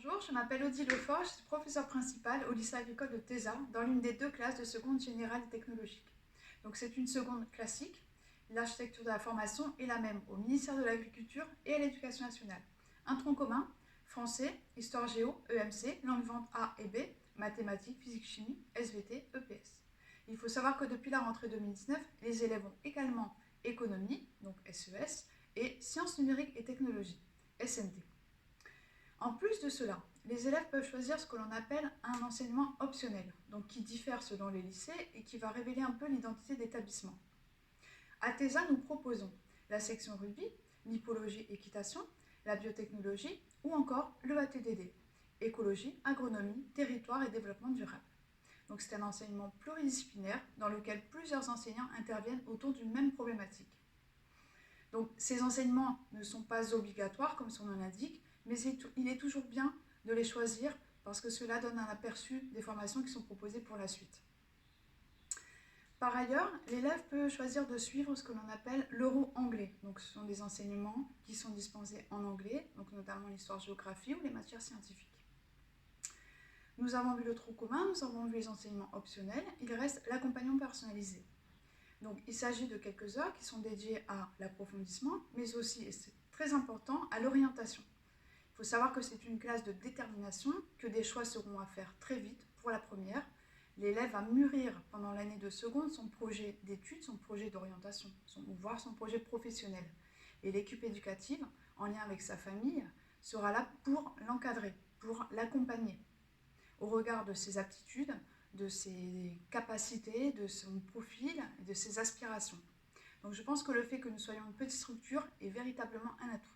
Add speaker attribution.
Speaker 1: Bonjour, je m'appelle Odile Lefort, je suis professeure principale au lycée agricole de Tézat, dans l'une des deux classes de seconde générale et technologique. Donc c'est une seconde classique. L'architecture de la formation est la même au ministère de l'Agriculture et à l'Éducation nationale. Un tronc commun, français, histoire géo, EMC, langue vivante A et B, mathématiques, physique chimie, SVT, EPS. Il faut savoir que depuis la rentrée 2019, les élèves ont également économie, donc SES, et sciences numériques et technologies, SNT. En plus de cela, les élèves peuvent choisir ce que l'on appelle un enseignement optionnel, donc qui diffère selon les lycées et qui va révéler un peu l'identité d'établissement. À TESA, nous proposons la section rugby, l'hippologie équitation, la biotechnologie ou encore le ATDD, écologie, agronomie, territoire et développement durable. Donc c'est un enseignement pluridisciplinaire dans lequel plusieurs enseignants interviennent autour d'une même problématique. Donc ces enseignements ne sont pas obligatoires comme son nom l'indique, mais il est toujours bien de les choisir parce que cela donne un aperçu des formations qui sont proposées pour la suite. Par ailleurs, l'élève peut choisir de suivre ce que l'on appelle l'euro-anglais. Donc ce sont des enseignements qui sont dispensés en anglais, donc notamment l'histoire-géographie ou les matières scientifiques. Nous avons vu le tronc commun, nous avons vu les enseignements optionnels, il reste l'accompagnement personnalisé. Donc il s'agit de quelques heures qui sont dédiées à l'approfondissement, mais aussi, et c'est très important, à l'orientation. Il faut savoir que c'est une classe de détermination, que des choix seront à faire très vite pour la première. L'élève va mûrir pendant l'année de seconde son projet d'études, son projet d'orientation, voire son projet professionnel. Et l'équipe éducative, en lien avec sa famille, sera là pour l'encadrer, pour l'accompagner au regard de ses aptitudes, de ses capacités, de son profil et de ses aspirations. Donc je pense que le fait que nous soyons une petite structure est véritablement un atout.